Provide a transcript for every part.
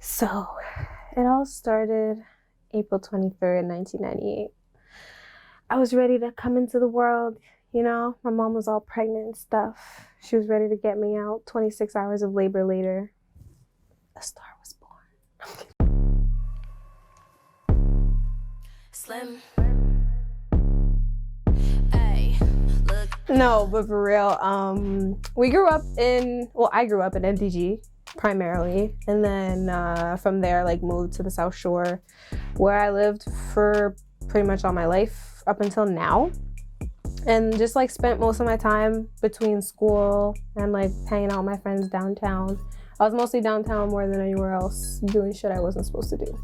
So, it all started April 23rd, 1998. I was ready to come into the world, you know? My mom was all pregnant and stuff. She was ready to get me out. 26 hours of labor later, a star was born. Slim. Hey, look. No, but for real, I grew up in MDG primarily, and then from there moved to the South Shore, where I lived for pretty much all my life up until now, and just spent most of my time between school and hanging out with my friends downtown. I was mostly downtown more than anywhere else, doing shit I wasn't supposed to do.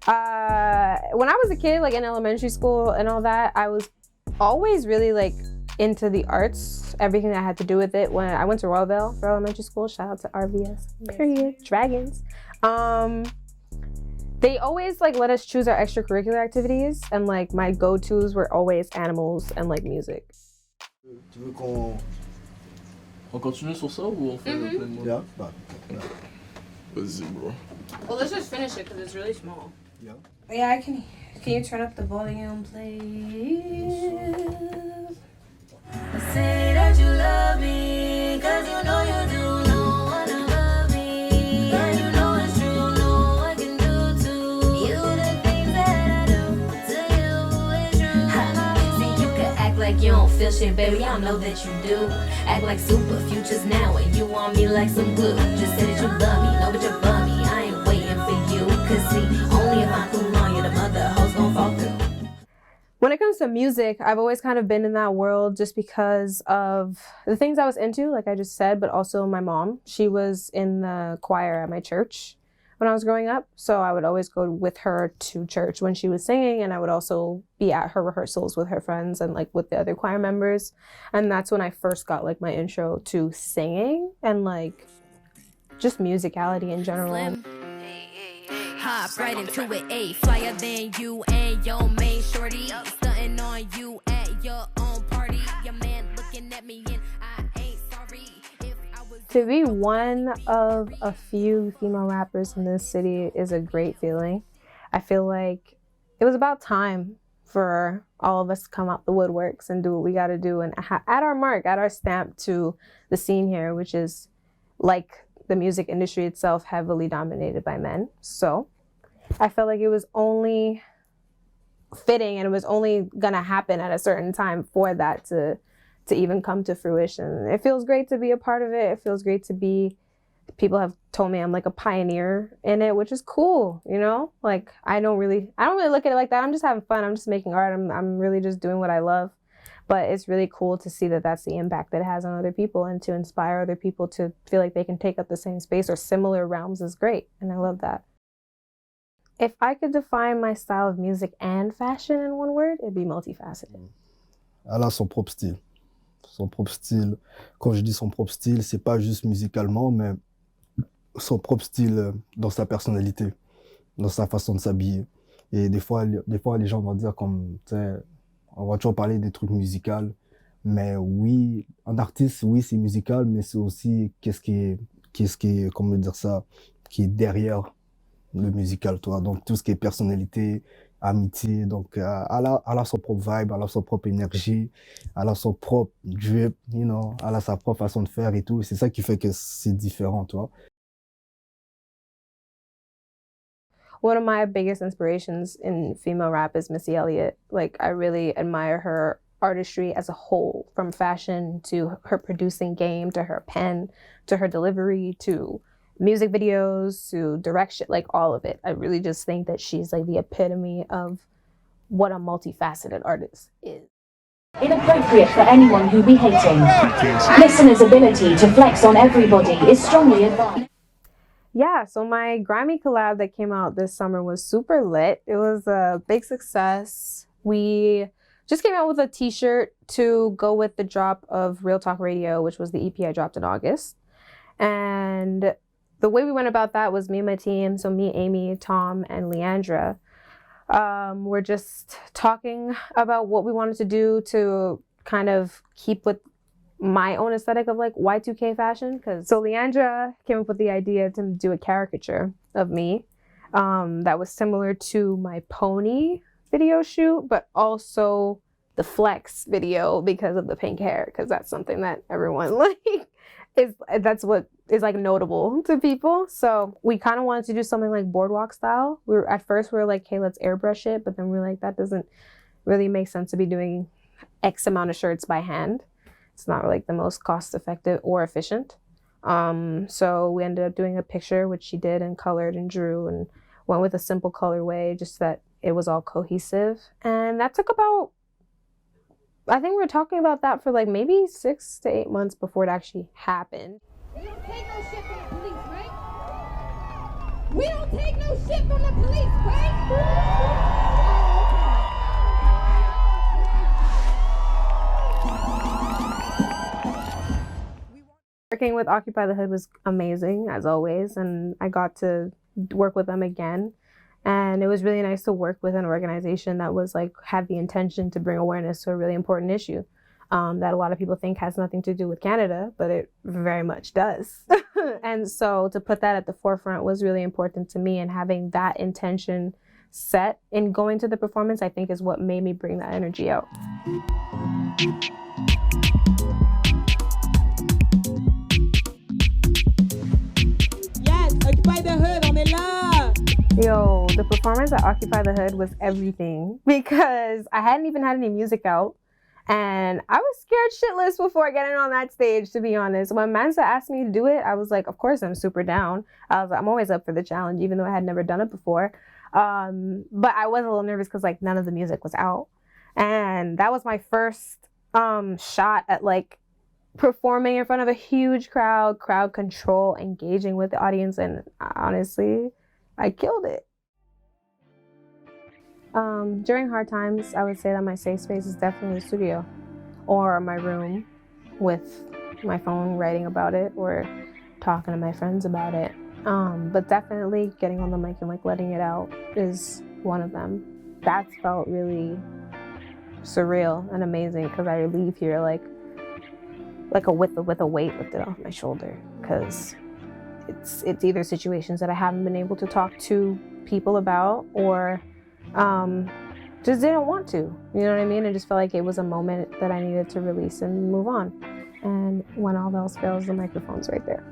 When I was a kid, in elementary school and all that, I was always really into the arts, everything that had to do with it. When I went to Royalville for elementary school, shout out to RVS, period, Dragons. They always let us choose our extracurricular activities, and my go-tos were always animals and music. Tu veux qu'on continue sur ça ou on fait plein de mots? Yeah. Vas-y, bro. Well, let's just finish it because it's really small. Yeah. Yeah, can you turn up the volume, please? Say that you love me, cause you know you do. No one above me, and you know it's true. No one can do to you the things that I do to you is true. See, you can act like you don't feel shit, baby, I know that you do. Act like super futures now, and you want me like some glue. Just say that you love me, no, but you're bummy. I ain't waiting for you, cause see, only if I'm too long, you're the mother hoes gon' fall through. When it comes to music, I've always kind of been in that world just because of the things I was into, like I just said, but also my mom. She was in the choir at my church when I was growing up, so I would always go with her to church when she was singing, and I would also be at her rehearsals with her friends and with the other choir members. And that's when I first got my intro to singing and just musicality in general. Slim. Hop right into it, a flyer than you and your main shorty. Stunting on you at your own party. Your man looking at me and I ain't sorry. If I was to be one of a few female rappers in this city is a great feeling. I feel like it was about time for all of us to come out the woodworks and do what we got to do and add our mark, add our stamp to the scene here, which is the music industry itself heavily dominated by men. So I felt like it was only fitting and it was only gonna happen at a certain time for that to even come to fruition. It feels great to be a part of it. It feels great to be, people have told me I'm a pioneer in it, which is cool, you know? I don't really look at it like that. I'm just having fun. I'm just making art. I'm really just doing what I love. But it's really cool to see that that's the impact that it has on other people, and to inspire other people to feel like they can take up the same space or similar realms is great. And I love that. If I could define my style of music and fashion in one word, it'd be multifaceted. Elle a son propre style. Son propre style. Quand je dis son propre style, c'est pas juste musicalement, mais son propre style dans sa personnalité, dans sa façon de s'habiller. Et des fois, les gens vont dire comme, tu sais, on va toujours parler des trucs musicaux, mais oui, un artiste, oui, c'est musical, mais c'est aussi qu'est-ce qui est, comment dire ça, qui est derrière le musical, toi. Donc, tout ce qui est personnalité, amitié, donc, elle a son propre vibe, elle a son propre énergie, elle a son propre drip, you know, elle a sa propre façon de faire et tout. C'est ça qui fait que c'est différent, toi. One of my biggest inspirations in female rap is Missy Elliot. I really admire her artistry as a whole, from fashion to her producing game, to her pen, to her delivery, to music videos, to direction, all of it. I really just think that she's the epitome of what a multifaceted artist is. Inappropriate for anyone who be hating. Listeners' ability to flex on everybody is strongly advised. Yeah, so my Grammy collab that came out this summer was super lit. It was a big success. We just came out with a t-shirt to go with the drop of Real Talk Radio, which was the EP I dropped in August. And the way we went about that was me and my team, so me, Amy, Tom, and Leandra, we're just talking about what we wanted to do to kind of keep with my own aesthetic of like Y2K fashion. So Leandra came up with the idea to do a caricature of me that was similar to my pony video shoot, but also the flex video because of the pink hair, because that's something that everyone like that's what is like notable to people. So we kind of wanted to do something like boardwalk style. At first we were like, hey, let's airbrush it, but then we were like, that doesn't really make sense to be doing X amount of shirts by hand. It's not like the most cost effective or efficient. So we ended up doing a picture, which she did and colored and drew, and went with a simple colorway, just that it was all cohesive. And that took about, I think we were talking about that for like maybe 6 to 8 months before it actually happened. We don't take no shit from the police, right? We don't take no shit from the police, right? Working with Occupy the Hood was amazing, as always, and I got to work with them again. And it was really nice to work with an organization that was like, had the intention to bring awareness to a really important issue that a lot of people think has nothing to do with Canada, but it very much does. And so to put that at the forefront was really important to me, and having that intention set in going to the performance, I think is what made me bring that energy out. Yes, Occupy the Hood, on est là! Yo, the performance at Occupy the Hood was everything, because I hadn't even had any music out, and I was scared shitless before getting on that stage, to be honest. When Mansa asked me to do it, I was like, of course I'm super down. I'm always up for the challenge, even though I had never done it before. But I was a little nervous because like none of the music was out, and that was my first shot at like performing in front of a huge crowd control, engaging with the audience, and honestly, I killed it. During hard times, I would say that my safe space is definitely the studio or my room with my phone, writing about it or talking to my friends about it. But definitely getting on the mic and like letting it out is one of them. That's felt really surreal and amazing, because I leave here like with a weight lifted off my shoulder, because it's either situations that I haven't been able to talk to people about, or just didn't want to, you know what I mean? I just felt like it was a moment that I needed to release and move on. And when all else fails, the microphone's right there.